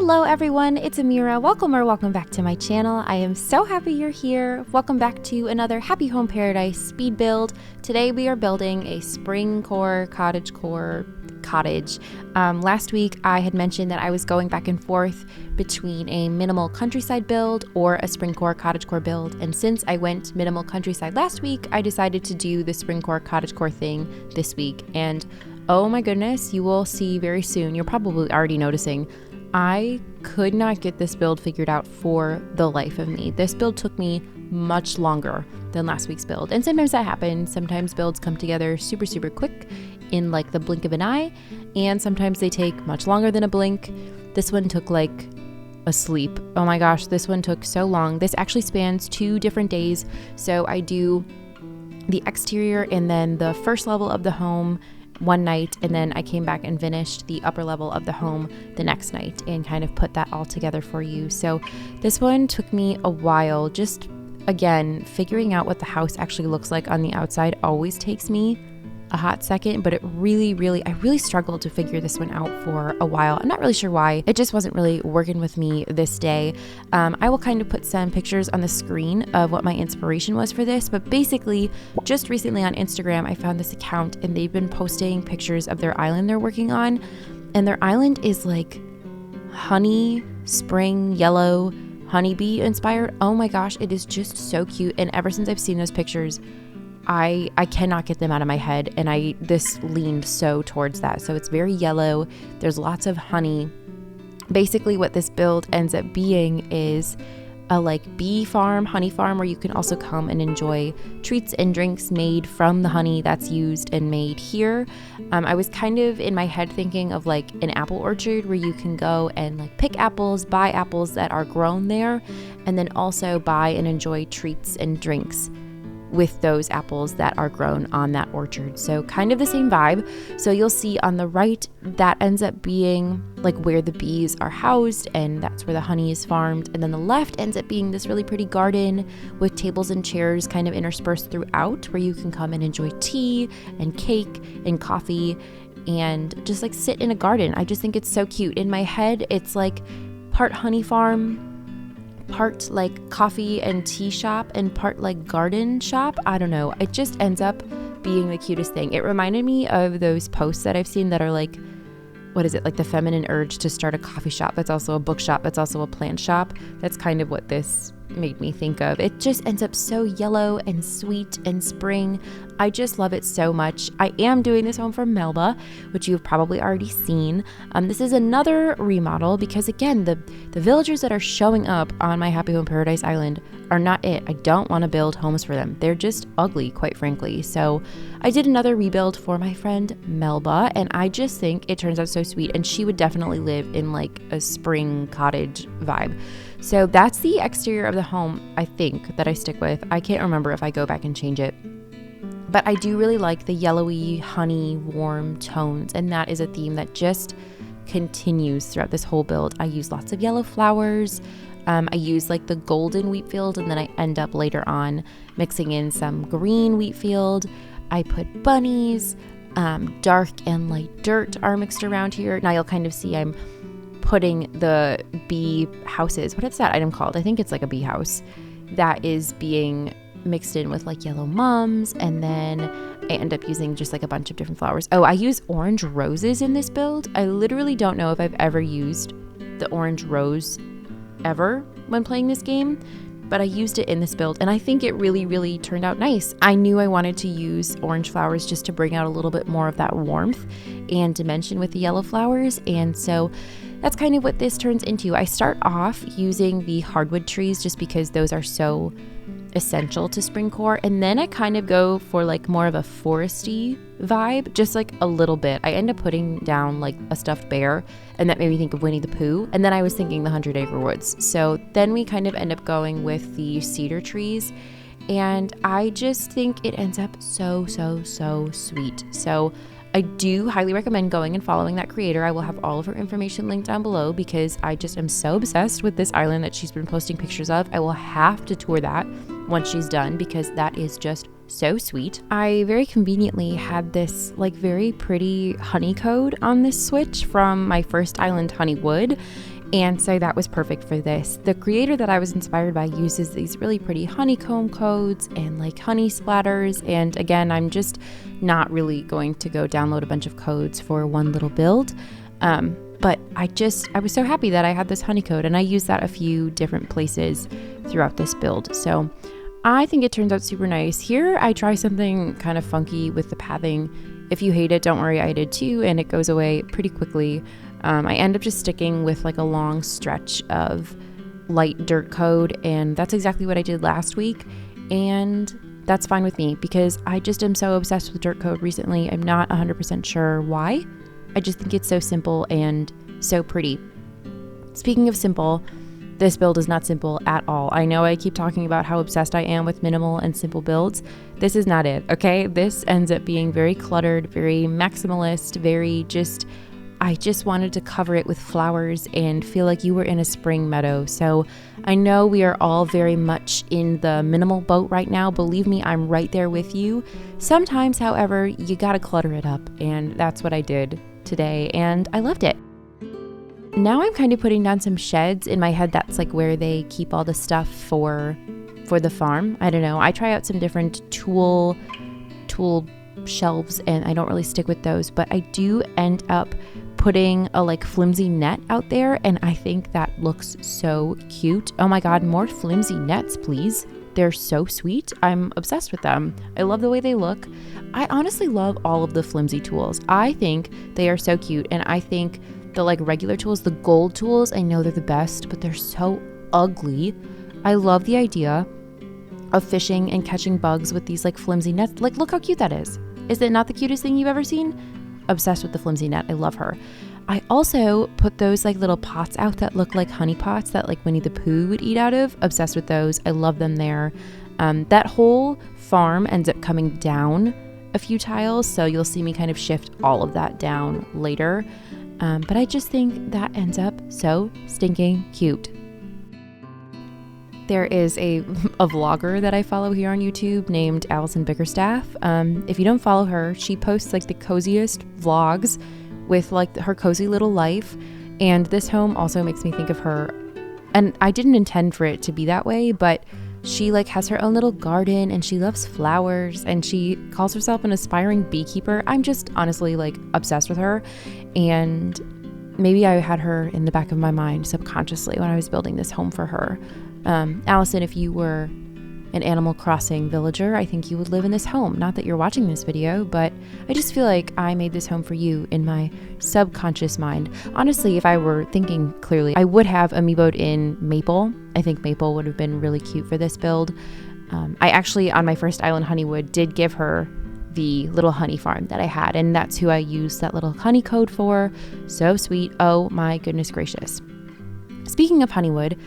Hello everyone, it's Amira. Welcome back to my channel. I am so happy you're here. Welcome back to another Happy Home Paradise speed build. Today we are building a spring core cottagecore cottage. Last week I had mentioned that I was going back and forth between a minimal countryside build or a spring core cottagecore build, and since I went minimal countryside last week, I decided to do the spring core cottagecore thing this week. And oh my goodness, you will see very soon, you're probably already noticing, I could not get this build figured out for the life of me. This build took me much longer than last week's build. And sometimes that happens. Sometimes builds come together super quick in like the blink of an eye. And sometimes they take much longer than a blink. This one took like a sleep. Oh my gosh, this one took so long. This actually spans 2 different days. So I do the exterior and then the first level of the home one night, and then I came back and finished the upper level of the home the next night and kind of put that all together for you. So this one took me a while. Just again, figuring out what the house actually looks like on the outside always takes me a hot second, but I really struggled to figure this one out for a while. I'm not really sure why. It just wasn't really working with me this day. I will kind of put some pictures on the screen of what my inspiration was for this, but basically just recently on Instagram, I found this account and they've been posting pictures of their island they're working on, and their island is like honey, spring, yellow, honeybee inspired. Oh my gosh, it is just so cute. And ever since I've seen those pictures, I cannot get them out of my head, and this leaned so towards that. So it's very yellow. There's lots of honey. Basically what this build ends up being is a like bee farm, honey farm, where you can also come and enjoy treats and drinks made from the honey that's used and made here. I was kind of in my head thinking of like an apple orchard where you can go and like pick apples, buy apples that are grown there, and then also buy and enjoy treats and drinks with those apples that are grown on that orchard. So kind of the same vibe. So you'll see on the right, that ends up being like where the bees are housed, and that's where the honey is farmed. And then the left ends up being this really pretty garden with tables and chairs kind of interspersed throughout, where you can come and enjoy tea and cake and coffee and just like sit in a garden. I just think it's so cute. In my head, it's like part honey farm, part like coffee and tea shop, and part like garden shop. I don't know. It just ends up being the cutest thing. It reminded me of those posts that I've seen that are like, what is it? Like the feminine urge to start a coffee shop that's also a bookshop, that's also a plant shop. That's kind of what this made me think of. It just ends up so yellow and sweet and spring. I just love it so much. I am doing this home for Melba, which you've probably already seen. This is another remodel because again, the villagers that are showing up on my Happy Home Paradise Island are not it. I don't want to build homes for them. They're just ugly, quite frankly. So I did another rebuild for my friend Melba, and I just think it turns out so sweet, and she would definitely live in like a spring cottage vibe. So that's the exterior of the home, I think, that I stick with. I can't remember if I go back and change it. But I do really like the yellowy, honey, warm tones, and that is a theme that just continues throughout this whole build. I use lots of yellow flowers. I use like the golden wheat field, and then I end up later on mixing in some green wheat field. I put bunnies, dark and light dirt are mixed around here. Now you'll kind of see I'm putting the bee houses, what is that item called? I think it's like a bee house that is being mixed in with like yellow mums, and then I end up using just like a bunch of different flowers. Oh, I use orange roses in this build. I literally don't know if I've ever used the orange rose ever when playing this game, but I used it in this build, and I think it really turned out nice. I knew I wanted to use orange flowers just to bring out a little bit more of that warmth and dimension with the yellow flowers, and so that's kind of what this turns into. I start off using the hardwood trees just because those are so essential to spring core, and then I kind of go for like more of a foresty vibe, just like a little bit. I end up putting down like a stuffed bear, and that made me think of Winnie the Pooh, and then I was thinking the 100-acre woods. So then we kind of end up going with the cedar trees, and I just think it ends up so sweet. So I do highly recommend going and following that creator. I will have all of her information linked down below because I just am so obsessed with this island that she's been posting pictures of. I will have to tour that once she's done because that is just so sweet. I very conveniently had this like very pretty honey code on this switch from my first island, Honeywood, And so that was perfect for this. The creator that I was inspired by uses these really pretty honeycomb codes and like honey splatters. And again, I'm just not really going to go download a bunch of codes for one little build. But I was so happy that I had this honey code, and I used that a few different places throughout this build. So I think it turns out super nice. Here I try something kind of funky with the pathing. If you hate it, don't worry, I did too, and it goes away pretty quickly. I end up just sticking with like a long stretch of light dirt code, and that's exactly what I did last week, and that's fine with me because I just am so obsessed with dirt code recently. I'm not 100% sure why. I just think it's so simple and so pretty. Speaking of simple, this build is not simple at all. I know I keep talking about how obsessed I am with minimal and simple builds. This is not it, okay? This ends up being very cluttered, very maximalist, I just wanted to cover it with flowers and feel like you were in a spring meadow. So I know we are all very much in the minimal boat right now. Believe me, I'm right there with you. Sometimes, however, you gotta clutter it up, and that's what I did today, and I loved it. Now I'm kind of putting down some sheds in my head. That's like where they keep all the stuff for the farm. I don't know. I try out some different tool shelves, and I don't really stick with those, but I do end up putting a like flimsy net out there, and I think that looks so cute. Oh my god, more flimsy nets, please. They're so sweet. I'm obsessed with them. I love the way they look. I honestly love all of the flimsy tools. I think they are so cute, and I think the like regular tools, the gold tools, I know they're the best, but they're so ugly. I love the idea of fishing and catching bugs with these like flimsy nets. Like, look how cute that is. Is it not the cutest thing you've ever seen? Obsessed with the flimsy net. I love her. I also put those like little pots out that look like honey pots that like Winnie the Pooh would eat out of. Obsessed with those. I love them there. That whole farm ends up coming down a few tiles, so you'll see me kind of shift all of that down later. But I just think that ends up so stinking cute. There is a vlogger that I follow here on YouTube named Allison Bickerstaff. If you don't follow her, she posts like the coziest vlogs with like her cozy little life. And this home also makes me think of her. And I didn't intend for it to be that way, but she like has her own little garden, and she loves flowers, and she calls herself an aspiring beekeeper. I'm just honestly like obsessed with her. And maybe I had her in the back of my mind subconsciously when I was building this home for her. Allison, if you were an Animal Crossing villager, I think you would live in this home. Not that you're watching this video, but I just feel like I made this home for you in my subconscious mind. Honestly, if I were thinking clearly, I would have amiiboed in Maple. I think Maple would have been really cute for this build. I actually, on my first island, Honeywood, did give her the little honey farm that I had, and that's who I used that little honey code for. So sweet. Oh my goodness gracious. Speaking of Honeywood,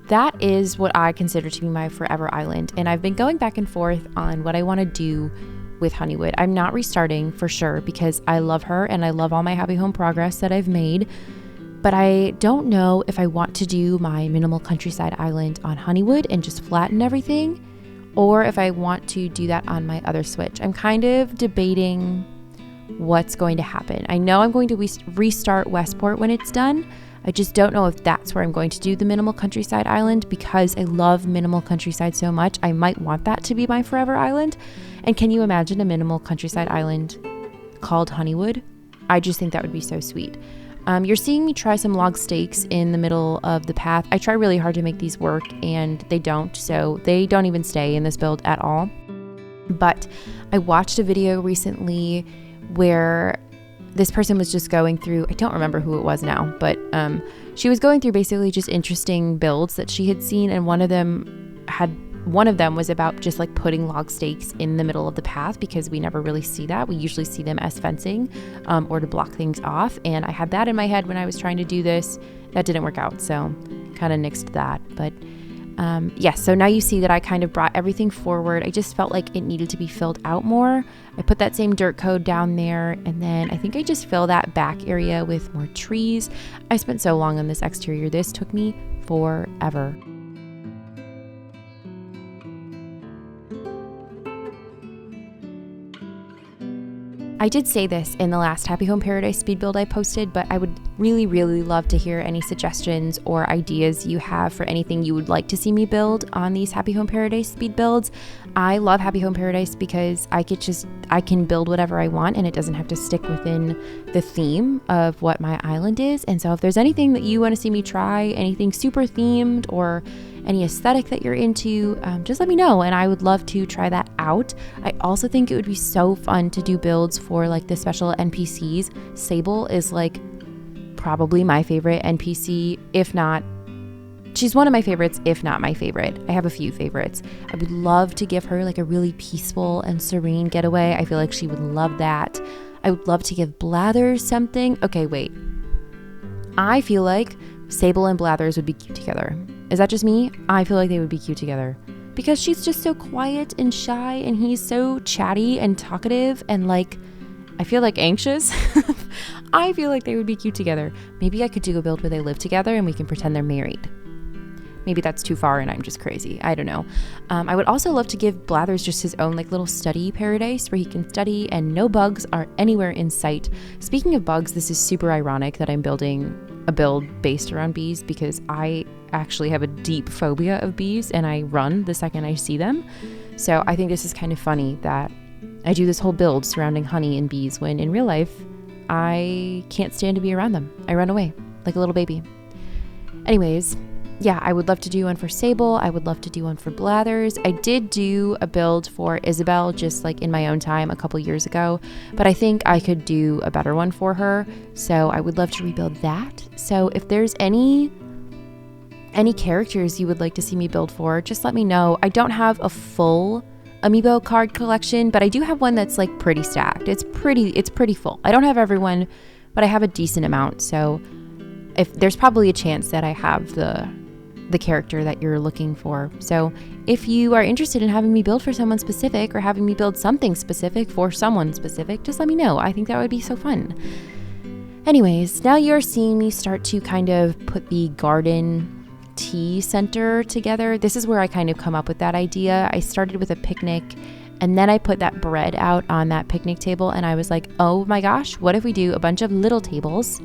that is what I consider to be my forever island, and I've been going back and forth on what I want to do with Honeywood. I'm not restarting for sure because I love her and I love all my happy home progress that I've made, but I don't know if I want to do my minimal countryside island on Honeywood and just flatten everything, or if I want to do that on my other switch. I'm kind of debating what's going to happen. I know I'm going to restart Westport when it's done. I just don't know if that's where I'm going to do the minimal countryside island because I love minimal countryside so much. I might want that to be my forever island. And can you imagine a minimal countryside island called Honeywood? I just think that would be so sweet. You're seeing me try some log stakes in the middle of the path. I try really hard to make these work and they don't, so they don't even stay in this build at all. But I watched a video recently where this person was just going through, I don't remember who it was now, but she was going through basically just interesting builds that she had seen, and one of them was about just like putting log stakes in the middle of the path because we never really see that. We usually see them as fencing or to block things off, and I had that in my head when I was trying to do this. That didn't work out, so kind of nixed that. But yes, so now you see that I kind of brought everything forward. I just felt like it needed to be filled out more. I put that same dirt code down there, and then I think I just fill that back area with more trees. I spent so long on this exterior. This took me forever. I did say this in the last Happy Home Paradise speed build I posted, but I would Really, really love to hear any suggestions or ideas you have for anything you would like to see me build on these Happy Home Paradise speed builds. I love Happy Home Paradise because I can build whatever I want and it doesn't have to stick within the theme of what my island is. And so if there's anything that you want to see me try, anything super themed or any aesthetic that you're into, just let me know and I would love to try that out. I also think it would be so fun to do builds for like the special NPCs. Sable is like probably my favorite NPC, if not, she's one of my favorites, if not my favorite. I have a few favorites. I would love to give her like a really peaceful and serene getaway. I feel like she would love that. I would love to give Blathers something. Okay, wait. I feel like Sable and Blathers would be cute together. Is that just me? I feel like they would be cute together because she's just so quiet and shy and he's so chatty and talkative and like, I feel like anxious. I feel like they would be cute together. Maybe I could do a build where they live together and we can pretend they're married. Maybe that's too far and I'm just crazy. I don't know. I would also love to give Blathers just his own like little study paradise where he can study and no bugs are anywhere in sight. Speaking of bugs, this is super ironic that I'm building a build based around bees because I actually have a deep phobia of bees and I run the second I see them. So I think this is kind of funny that I do this whole build surrounding honey and bees when in real life, I can't stand to be around them. I run away like a little baby. Anyways, yeah, I would love to do one for Sable. I would love to do one for Blathers. I did do a build for Isabel just like in my own time a couple years ago, but I think I could do a better one for her. So I would love to rebuild that. So if there's any characters you would like to see me build for, just let me know. I don't have a full amiibo card collection, but I do have one that's like pretty stacked. It's pretty full. I don't have everyone, but I have a decent amount. So if there's probably a chance that I have the character that you're looking for. So if you are interested in having me build for someone specific or having me build something specific for someone specific, just let me know. I think that would be so fun. Anyways, now you're seeing me start to kind of put the garden tea center together. This is where I kind of come up with that idea. I started with a picnic and then I put that bread out on that picnic table and I was like, oh my gosh, what if we do a bunch of little tables?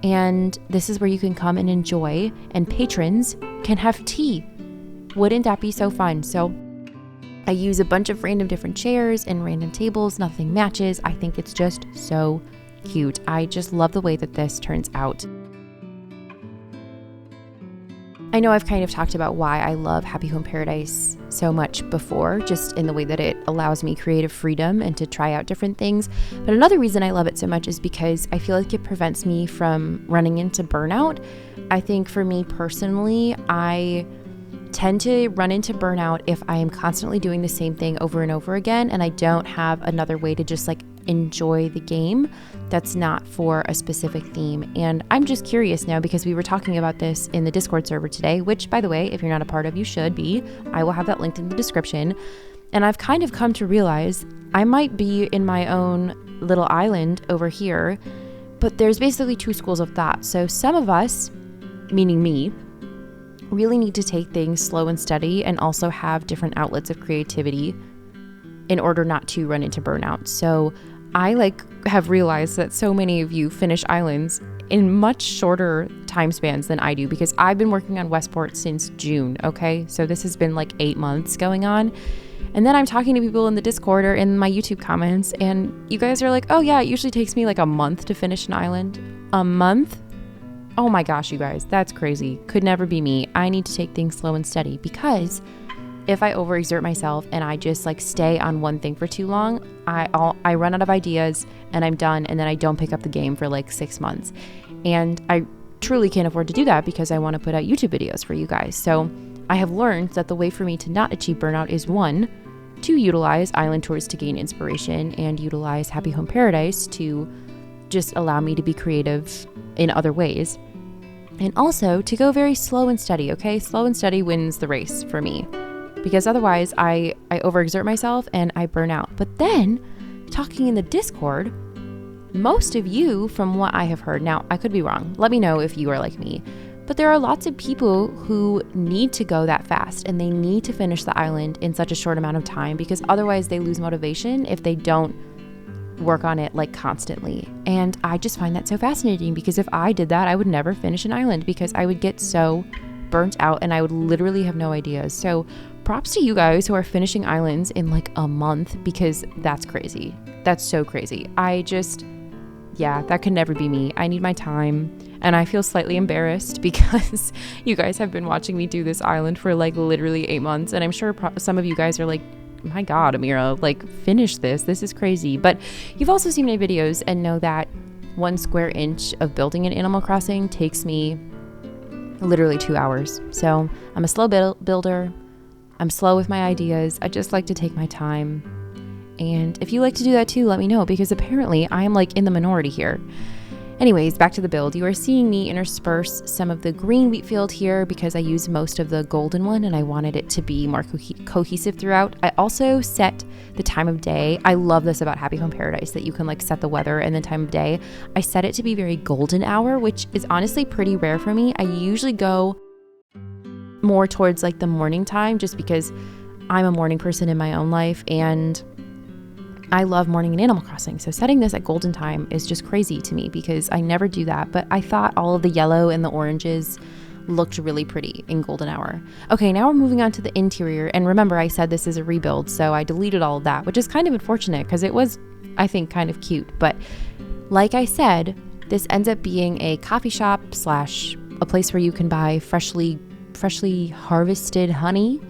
And this is where you can come and enjoy and patrons can have tea. Wouldn't that be so fun? So I use a bunch of random different chairs and random tables. Nothing matches. I think it's just so cute. I just love the way that this turns out. I know I've kind of talked about why I love Happy Home Paradise so much before, just in the way that it allows me creative freedom and to try out different things. But another reason I love it so much is because I feel like it prevents me from running into burnout. I think for me personally, I tend to run into burnout if I am constantly doing the same thing over and over again and I don't have another way to just like enjoy the game that's not for a specific theme. And I'm just curious now because we were talking about this in the Discord server today, which by the way, if you're not a part of, you should be. I will have that linked in the description. And I've kind of come to realize I might be in my own little island over here, but there's basically two schools of thought. So some of us, meaning me, really need to take things slow and steady and also have different outlets of creativity in order not to run into burnout. So I have realized that so many of you finish islands in much shorter time spans than I do because I've been working on Westport since June, okay? So this has been like 8 months going on. And then I'm talking to people in the Discord or in my YouTube comments and you guys are like, oh yeah, it usually takes me like a month to finish an island. A month? Oh my gosh, you guys, that's crazy. Could never be me. I need to take things slow and steady because if I overexert myself and I just like stay on one thing for too long, I run out of ideas and I'm done and then I don't pick up the game for like 6 months. And I truly can't afford to do that because I want to put out YouTube videos for you guys. So I have learned that the way for me to not achieve burnout is 1, to utilize island tours to gain inspiration and utilize Happy Home Paradise to just allow me to be creative in other ways. And also to go very slow and steady, okay? Slow and steady wins the race for me. Because otherwise I overexert myself and I burn out. But then, talking in the Discord, most of you, from what I have heard, now I could be wrong, let me know if you are like me, but there are lots of people who need to go that fast and they need to finish the island in such a short amount of time because otherwise they lose motivation if they don't work on it like constantly. And I just find that so fascinating, because if I did that, I would never finish an island, because I would get so burnt out and I would literally have no ideas. So props to you guys who are finishing islands in like a month, because that's crazy. That's so crazy. That could never be me. I need my time. And I feel slightly embarrassed because you guys have been watching me do this island for like literally 8 months. And I'm sure some of you guys are like, my God, Amira, like finish this. This is crazy. But you've also seen my videos and know that 1 square inch of building in Animal Crossing takes me literally 2 hours. So I'm a slow builder. I'm slow with my ideas. I just like to take my time. And if you like to do that too, let me know, because apparently I am like in the minority here. Anyways, back to the build. You are seeing me intersperse some of the green wheat field here because I used most of the golden one and I wanted it to be more cohesive throughout. I also set the time of day. I love this about Happy Home Paradise, that you can like set the weather and the time of day. I set it to be very golden hour, which is honestly pretty rare for me. I usually go more towards like the morning time, just because I'm a morning person in my own life and I love morning in Animal Crossing. So setting this at golden time is just crazy to me because I never do that. But I thought all of the yellow and the oranges looked really pretty in golden hour. Okay, now we're moving on to the interior. And remember, I said this is a rebuild, so I deleted all of that, which is kind of unfortunate because it was, I think, kind of cute. But like I said, this ends up being a coffee shop / a place where you can buy freshly harvested honey.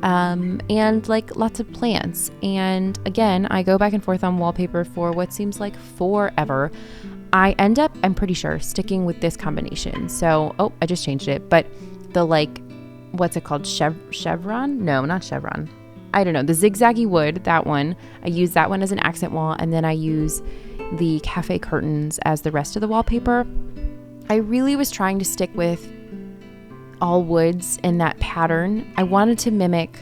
And like lots of plants. And again, I go back and forth on wallpaper for what seems like forever. I end up, I'm pretty sure, sticking with this combination. So, I just changed it, but the like, what's it called? Chevron? No, not chevron. I don't know. The zigzaggy wood, that one. I use that one as an accent wall. And then I use the cafe curtains as the rest of the wallpaper. I really was trying to stick with all woods in that pattern. I wanted to mimic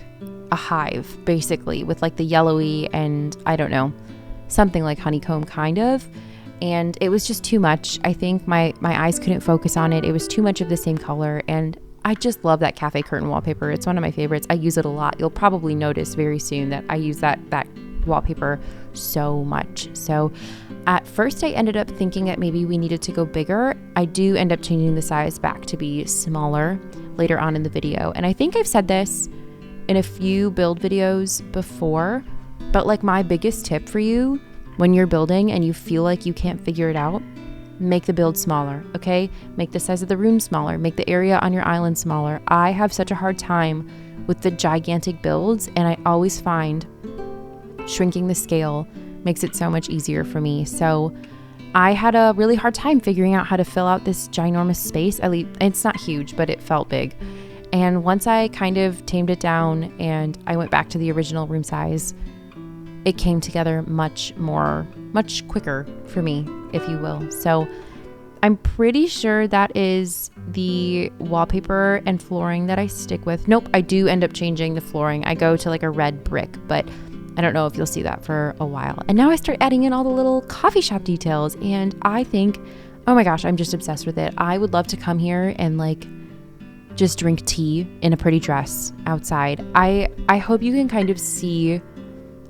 a hive, basically, with like the yellowy and I don't know, something like honeycomb kind of. And it was just too much. I think my eyes couldn't focus on it. It was too much of the same color. And I just love that cafe curtain wallpaper. It's one of my favorites. I use it a lot. You'll probably notice very soon that I use that wallpaper so much. So at first I ended up thinking that maybe we needed to go bigger. I do end up changing the size back to be smaller later on in the video. And I think I've said this in a few build videos before, but like my biggest tip for you when you're building and you feel like you can't figure it out, make the build smaller, okay? Make the size of the room smaller, make the area on your island smaller. I have such a hard time with the gigantic builds, and I always find shrinking the scale makes it so much easier for me. So I had a really hard time figuring out how to fill out this ginormous space. At least it's not huge, but it felt big. And once I kind of tamed it down and I went back to the original room size, it came together much quicker for me, if you will. So I'm pretty sure that is the wallpaper and flooring that I stick with. Nope, I do end up changing the flooring. I go to like a red brick, but I don't know if you'll see that for a while. And now I start adding in all the little coffee shop details. And I think, oh my gosh, I'm just obsessed with it. I would love to come here and like just drink tea in a pretty dress outside. I hope you can kind of see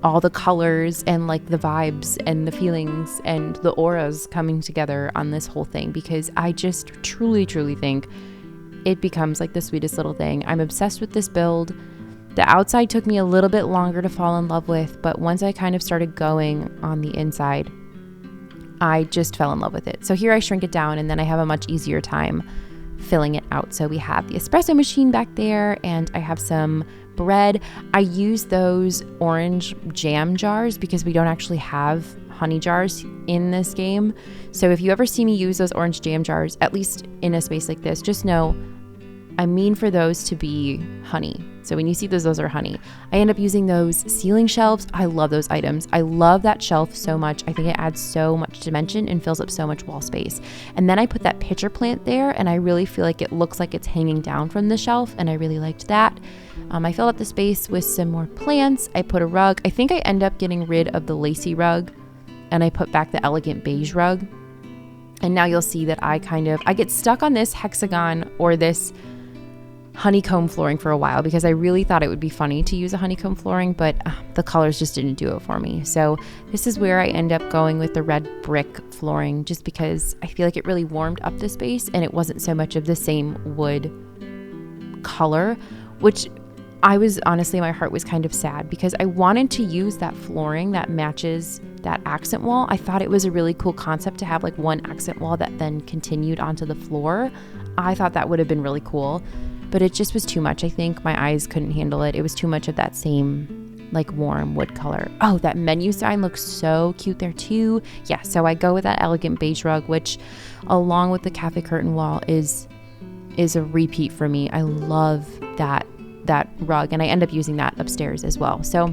all the colors and like the vibes and the feelings and the auras coming together on this whole thing, because I just truly think it becomes like the sweetest little thing. I'm obsessed with this build. The outside took me a little bit longer to fall in love with, but once I kind of started going on the inside, I just fell in love with it. So here I shrink it down and then I have a much easier time filling it out. So we have the espresso machine back there and I have some bread. I use those orange jam jars because we don't actually have honey jars in this game. So if you ever see me use those orange jam jars, at least in a space like this, just know I mean for those to be honey. So when you see those are honey. I end up using those ceiling shelves. I love those items. I love that shelf so much. I think it adds so much dimension and fills up so much wall space. And then I put that pitcher plant there and I really feel like it looks like it's hanging down from the shelf and I really liked that. I filled up the space with some more plants. I put a rug. I think I end up getting rid of the lacy rug and I put back the elegant beige rug. And now you'll see that I get stuck on this hexagon or this honeycomb flooring for a while because I really thought it would be funny to use a honeycomb flooring, but the colors just didn't do it for me. So this is where I end up going with the red brick flooring, just because I feel like it really warmed up the space and it wasn't so much of the same wood color, which I was honestly, my heart was kind of sad because I wanted to use that flooring that matches that accent wall. I thought it was a really cool concept to have like one accent wall that then continued onto the floor. I thought that would have been really cool, but it just was too much. I think my eyes couldn't handle it. It was too much of that same like warm wood color. Oh, that menu sign looks so cute there too. Yeah, so I go with that elegant beige rug, which along with the cafe curtain wall is a repeat for me. I love that rug, and I end up using that upstairs as well. So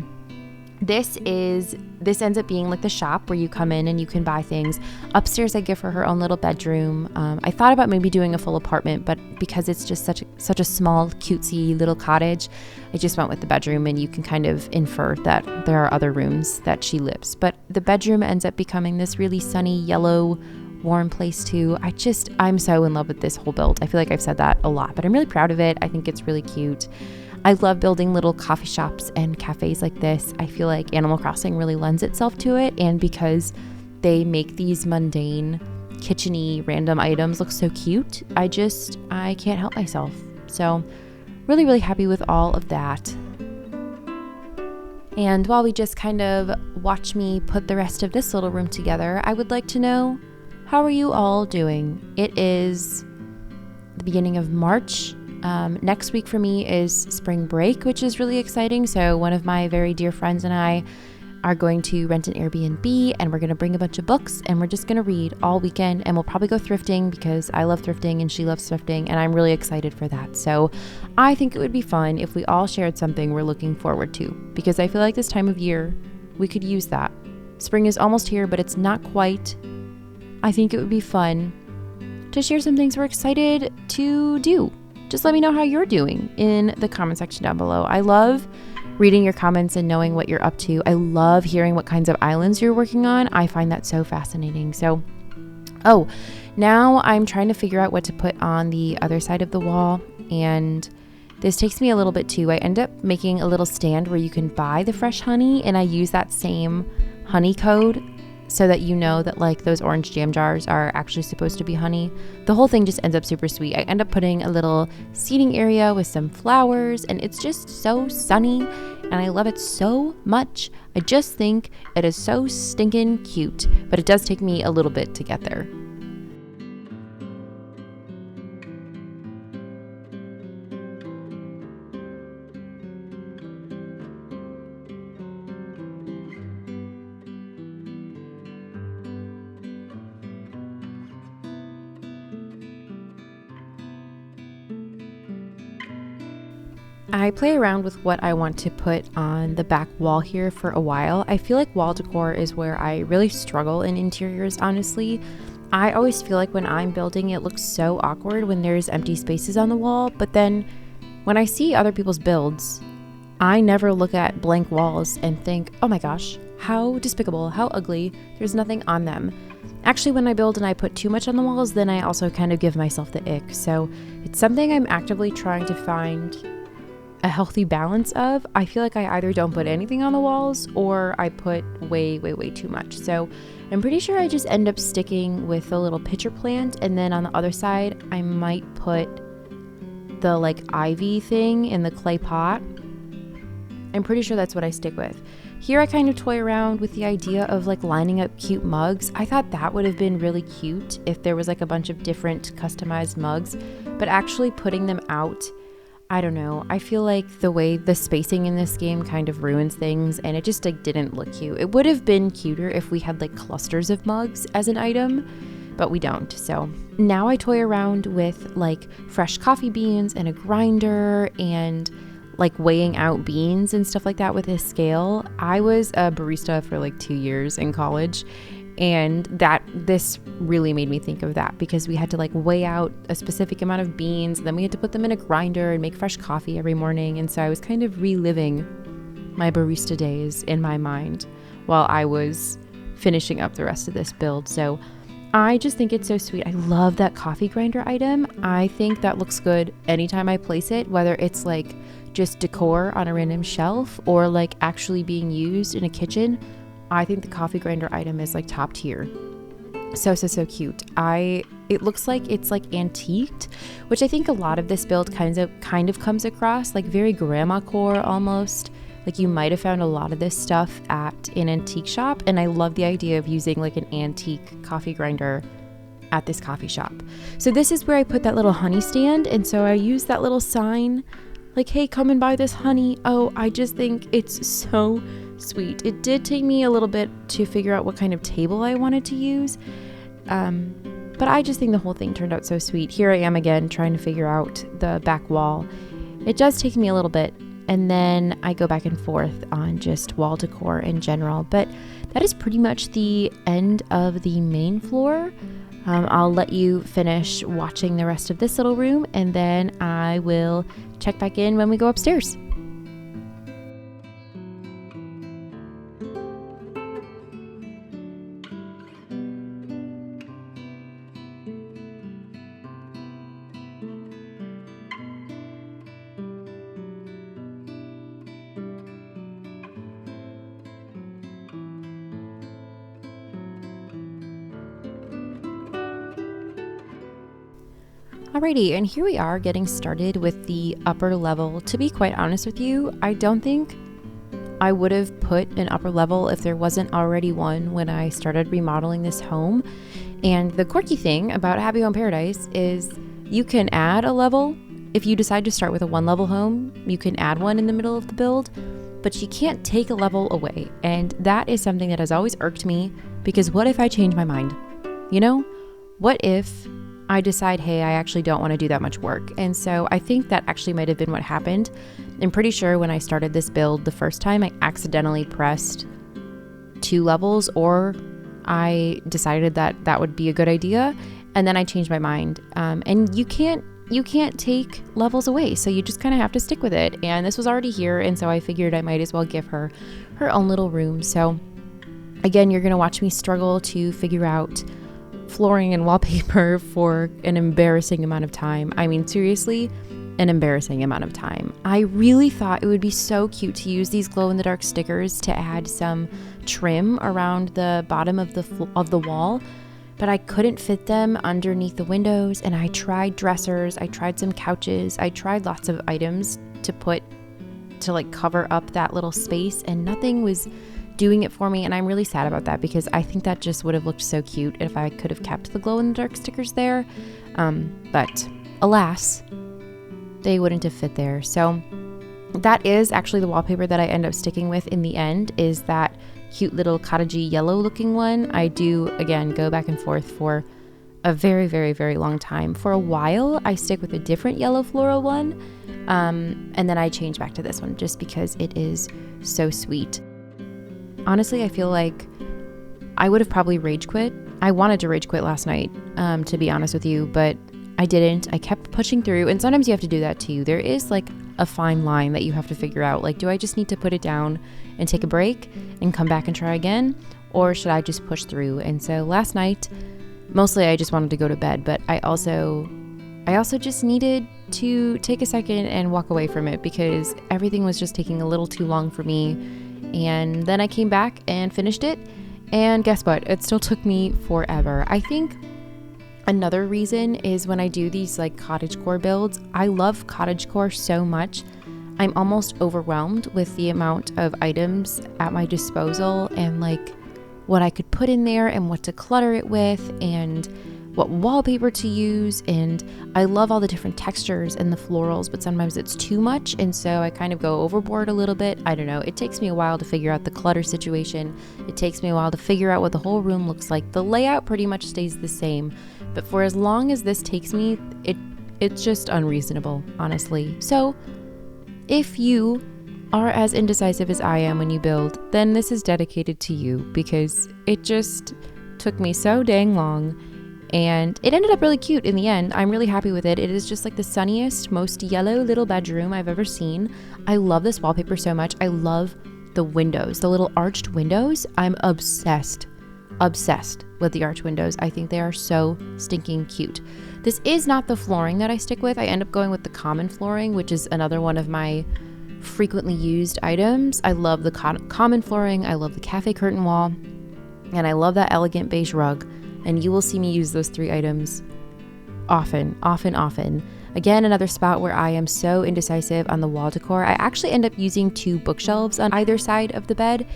this ends up being like the shop where you come in and you can buy things. Upstairs I give her own little bedroom. I thought about maybe doing a full apartment, but because it's just such a small cutesy little cottage, I just went with the bedroom, and you can kind of infer that there are other rooms that she lives. But the bedroom ends up becoming this really sunny yellow warm place too. I'm so in love with this whole build. I feel like I've said that a lot, but I'm really proud of it. I think it's really cute. I love building little coffee shops and cafes like this. I feel like Animal Crossing really lends itself to it, and because they make these mundane, kitchen-y, random items look so cute, I can't help myself. So really, really happy with all of that. And while we just kind of watch me put the rest of this little room together, I would like to know, how are you all doing? It is the beginning of March. Next week for me is spring break, which is really exciting. So one of my very dear friends and I are going to rent an Airbnb, and we're going to bring a bunch of books, and we're just going to read all weekend, and we'll probably go thrifting because I love thrifting and she loves thrifting, and I'm really excited for that. So I think it would be fun if we all shared something we're looking forward to, because I feel like this time of year we could use that. Spring is almost here, but it's not quite. I think it would be fun to share some things we're excited to do. Just let me know how you're doing in the comment section down below. I love reading your comments and knowing what you're up to. I love hearing what kinds of islands you're working on. I find that so fascinating. So, now I'm trying to figure out what to put on the other side of the wall, and this takes me a little bit too. I end up making a little stand where you can buy the fresh honey, and I use that same honey code so that you know that like those orange jam jars are actually supposed to be honey. The whole thing just ends up super sweet. I end up putting a little seating area with some flowers, and it's just so sunny, and I love it so much. I just think it is so stinking cute, but it does take me a little bit to get there. I play around with what I want to put on the back wall here for a while. I feel like wall decor is where I really struggle in interiors, honestly. I always feel like when I'm building, it looks so awkward when there's empty spaces on the wall, but then when I see other people's builds, I never look at blank walls and think, oh my gosh, how despicable, how ugly, there's nothing on them. Actually, when I build and I put too much on the walls, then I also kind of give myself the ick. So it's something I'm actively trying to find a healthy balance of. I feel like I either don't put anything on the walls or I put way too much. So I'm pretty sure I just end up sticking with a little pitcher plant, and then on the other side I might put the like ivy thing in the clay pot. I'm pretty sure that's what I stick with. Here I kind of toy around with the idea of like lining up cute mugs. I thought that would have been really cute if there was like a bunch of different customized mugs, but actually putting them out, I don't know. I feel like the way the spacing in this game kind of ruins things, and it just like didn't look cute. It would have been cuter if we had like clusters of mugs as an item, but we don't. So now I toy around with like fresh coffee beans and a grinder and like weighing out beans and stuff like that with a scale. I was a barista for like 2 years in college, and this really made me think of that, because we had to like weigh out a specific amount of beans, and then we had to put them in a grinder and make fresh coffee every morning. And so I was kind of reliving my barista days in my mind while I was finishing up the rest of this build. So I just think it's so sweet. I love that coffee grinder item. I think that looks good anytime I place it, whether it's like just decor on a random shelf or like actually being used in a kitchen. I think the coffee grinder item is like top tier. So cute. It looks like it's like antiqued, which I think a lot of this build kind of comes across like very grandma core almost. Like you might have found a lot of this stuff at an antique shop, and I love the idea of using like an antique coffee grinder at this coffee shop. So this is where I put that little honey stand, and so I use that little sign like, hey, come and buy this honey. Oh, I just think it's so sweet. It did take me a little bit to figure out what kind of table I wanted to use, but I just think the whole thing turned out so sweet. Here I am again trying to figure out the back wall. It does take me a little bit, and then I go back and forth on just wall decor in general. But that is pretty much the end of the main floor. I'll let you finish watching the rest of this little room, and then I will check back in when we go upstairs. Alrighty, and here we are getting started with the upper level. To be quite honest with you, I don't think I would have put an upper level if there wasn't already one when I started remodeling this home. And the quirky thing about Happy Home Paradise is you can add a level. If you decide to start with a one-level home, you can add one in the middle of the build, but you can't take a level away. And that is something that has always irked me, because what if I change my mind? You know, what if I decide, hey, I actually don't want to do that much work? And so I think that actually might have been what happened. I'm pretty sure when I started this build the first time, I accidentally pressed 2 levels, or I decided that that would be a good idea, and then I changed my mind. And you can't take levels away, so you just kind of have to stick with it. And this was already here, and so I figured I might as well give her her own little room. So again, you're gonna watch me struggle to figure out flooring and wallpaper for an embarrassing amount of time. I mean, seriously, an embarrassing amount of time. I really thought it would be so cute to use these glow-in-the-dark stickers to add some trim around the bottom of the wall, but I couldn't fit them underneath the windows. And I tried dressers, I tried some couches, I tried lots of items to like cover up that little space, and nothing was doing it for me. And I'm really sad about that, because I think that just would have looked so cute if I could have kept the glow-in-the-dark stickers there. But alas, they wouldn't have fit there. So that is actually the wallpaper that I end up sticking with in the end, is that cute little cottagey yellow looking one. I do, again, go back and forth for a very, very, very long time. For a while, I stick with a different yellow floral one, and then I change back to this one just because it is so sweet. Honestly, I feel like I would have probably rage quit. I wanted to rage quit last night, to be honest with you, but I didn't. I kept pushing through, and sometimes you have to do that too. There is like a fine line that you have to figure out. Like, do I just need to put it down and take a break and come back and try again? Or should I just push through? And so last night, mostly I just wanted to go to bed, but I also just needed to take a second and walk away from it, because everything was just taking a little too long for me. And then I came back and finished it, and guess what? It still took me forever. I think another reason is when I do these like cottagecore builds, I love cottagecore so much, I'm almost overwhelmed with the amount of items at my disposal, and like what I could put in there and what to clutter it with and what wallpaper to use. And I love all the different textures and the florals, but sometimes it's too much, and so I kind of go overboard a little bit. I don't know. It takes me a while to figure out the clutter situation. It takes me a while to figure out what the whole room looks like. The layout pretty much stays the same, but for as long as this takes me, it's just unreasonable, honestly. So if you are as indecisive as I am when you build, then this is dedicated to you, because it just took me so dang long. And it ended up really cute in the end. I'm really happy with it. It is just like the sunniest, most yellow little bedroom I've ever seen. I love this wallpaper so much. I love the windows, the little arched windows. I'm obsessed obsessed with the arch windows. I think they are so stinking cute. This is not the flooring that I stick with. I end up going with the common flooring, which is another one of my frequently used items. I love the common flooring. I love the cafe curtain wall. And I love that elegant beige rug. And you will see me use those 3 items often. Again, another spot where I am so indecisive on the wall decor. I actually end up using 2 bookshelves on either side of the bed,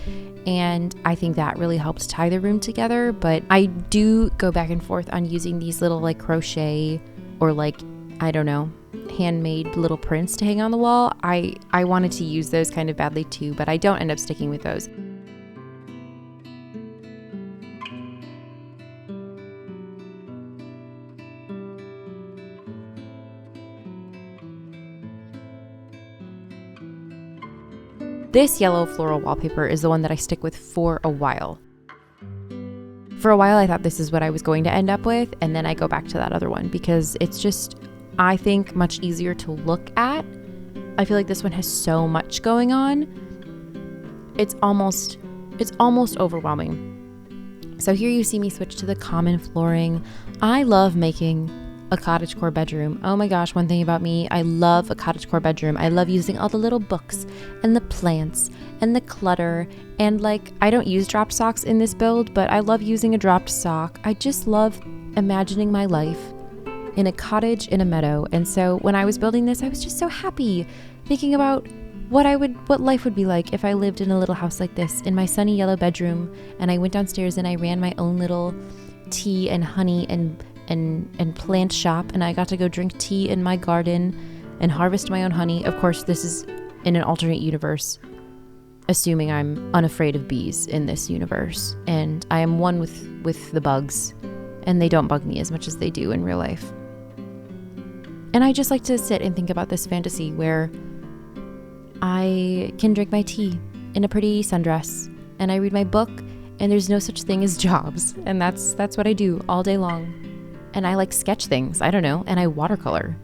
and I think that really helps tie the room together. But I do go back and forth on using these little like crochet or like, I don't know, handmade little prints to hang on the wall. I wanted to use those kind of badly too, but I don't end up sticking with those. This yellow floral wallpaper is the one that I stick with for a while. For a while, I thought this is what I was going to end up with, and then I go back to that other one because it's just, I think, much easier to look at. I feel like this one has so much going on. It's almost overwhelming. So here you see me switch to the common flooring. I love making a cottagecore bedroom. Oh my gosh, one thing about me, I love a cottagecore bedroom. I love using all the little books and the plants and the clutter, and like, I don't use dropped socks in this build, but I love using a dropped sock. I just love imagining my life in a cottage in a meadow. And so when I was building this, I was just so happy thinking about what life would be like if I lived in a little house like this in my sunny yellow bedroom, and I went downstairs and I ran my own little tea and honey and plant shop, and I got to go drink tea in my garden and harvest my own honey. Of course, this is in an alternate universe, assuming I'm unafraid of bees in this universe, and I am one with the bugs, and they don't bug me as much as they do in real life. And I just like to sit and think about this fantasy where I can drink my tea in a pretty sundress, and I read my book, and there's no such thing as jobs, and that's what I do all day long. And I like sketch things, I don't know, and I watercolor.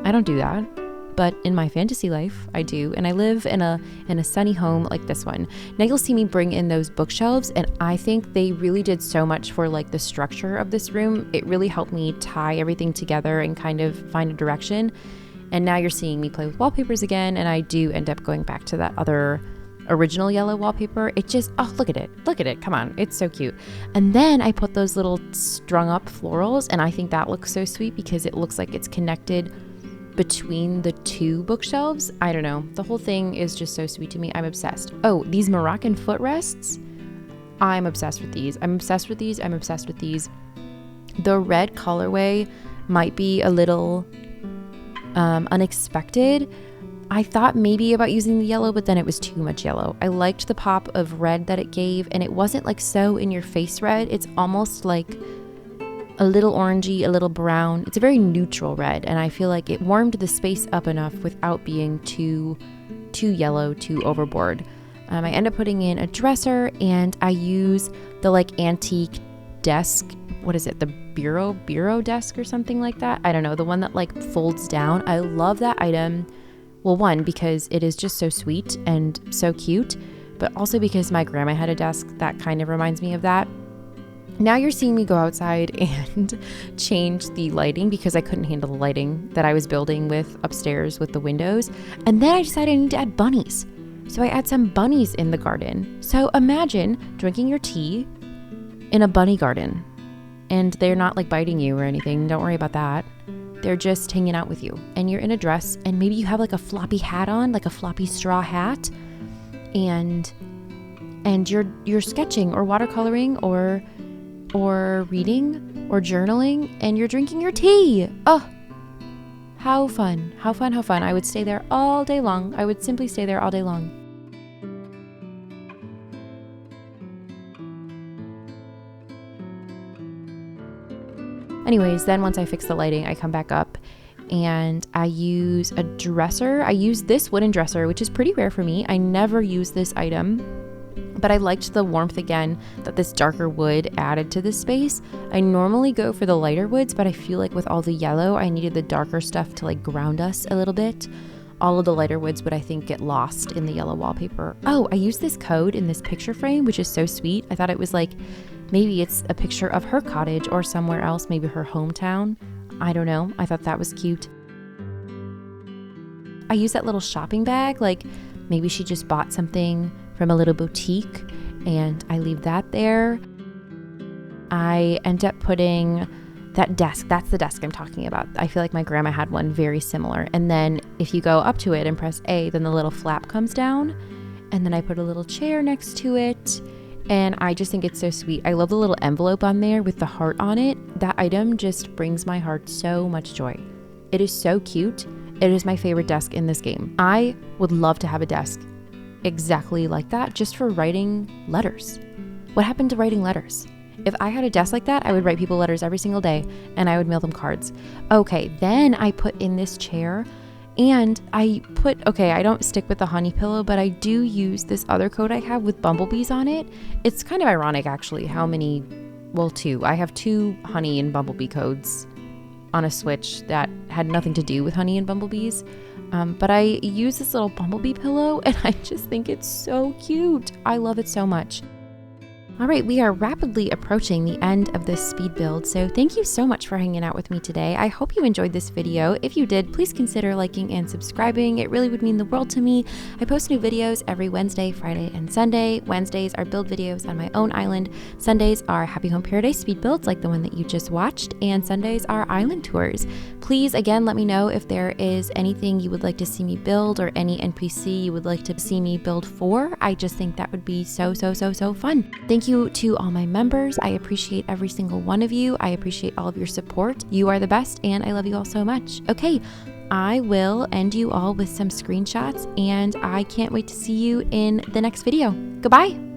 I don't do that, but in my fantasy life, I do, and I live in a sunny home like this one. Now you'll see me bring in those bookshelves, and I think they really did so much for like the structure of this room. It really helped me tie everything together and kind of find a direction. And now you're seeing me play with wallpapers again, and I do end up going back to that other original yellow wallpaper. It just, oh, look at it, come on, it's so cute. And then I put those little strung up florals, and I think that looks so sweet because it looks like it's connected between the 2 bookshelves. I don't know, the whole thing is just so sweet to me. I'm obsessed. Oh, these Moroccan footrests, I'm obsessed with these. The red colorway might be a little unexpected. I thought maybe about using the yellow, but then it was too much yellow. I liked the pop of red that it gave, and it wasn't like so in your face red. It's almost like a little orangey, a little brown. It's a very neutral red, and I feel like it warmed the space up enough without being too yellow, too overboard. I end up putting in a dresser, and I use the like antique desk. What is it? The bureau desk or something like that? I don't know. The one that like folds down. I love that item. Well, one, because it is just so sweet and so cute, but also because my grandma had a desk that kind of reminds me of that. Now you're seeing me go outside and change the lighting because I couldn't handle the lighting that I was building with upstairs with the windows. And then I decided I need to add bunnies. So I add some bunnies in the garden. So imagine drinking your tea in a bunny garden, and they're not like biting you or anything. Don't worry about that. They're just hanging out with you, and you're in a dress, and maybe you have like a floppy hat on, like a floppy straw hat, and you're sketching or watercoloring or reading or journaling, and you're drinking your tea. Oh, how fun. I would stay there all day long. I would simply stay there all day long. Anyways, then once I fix the lighting, I come back up and I use a dresser. I use this wooden dresser, which is pretty rare for me. I never use this item, but I liked the warmth again that this darker wood added to this space. I normally go for the lighter woods, but I feel like with all the yellow, I needed the darker stuff to like ground us a little bit. All of the lighter woods would, I think, get lost in the yellow wallpaper. Oh, I used this code in this picture frame, which is so sweet. I thought it was like Maybe it's a picture of her cottage or somewhere else, maybe her hometown. I don't know. I thought that was cute. I use that little shopping bag, like maybe she just bought something from a little boutique and I leave that there. I end up putting that desk, that's the desk I'm talking about. I feel like my grandma had one very similar. And then if you go up to it and press A, then the little flap comes down. And then I put a little chair next to it. And I just think it's so sweet. I love the little envelope on there with the heart on it. That item just brings my heart so much joy. It is so cute. It is my favorite desk in this game. I would love to have a desk exactly like that, just for writing letters. What happened to writing letters? If I had a desk like that, I would write people letters every single day and I would mail them cards. Okay, then I put in this chair and I don't stick with the honey pillow, but I do use this other coat I have with bumblebees on it. It's kind of ironic actually two. I have 2 honey and bumblebee codes on a Switch that had nothing to do with honey and bumblebees. But I use this little bumblebee pillow and I just think it's so cute. I love it so much. All right, we are rapidly approaching the end of this speed build, so thank you so much for hanging out with me today. I hope you enjoyed this video. If you did, please consider liking and subscribing. It really would mean the world to me. I post new videos every Wednesday, Friday, and Sunday. Wednesdays are build videos on my own island. Sundays are Happy Home Paradise speed builds like the one that you just watched, and Sundays are island tours. Please, again, let me know if there is anything you would like to see me build or any NPC you would like to see me build for. I just think that would be so fun. Thank you to all my members. I appreciate every single one of you. I appreciate all of your support. You are the best, and I love you all so much. Okay, I will end you all with some screenshots, and I can't wait to see you in the next video. Goodbye.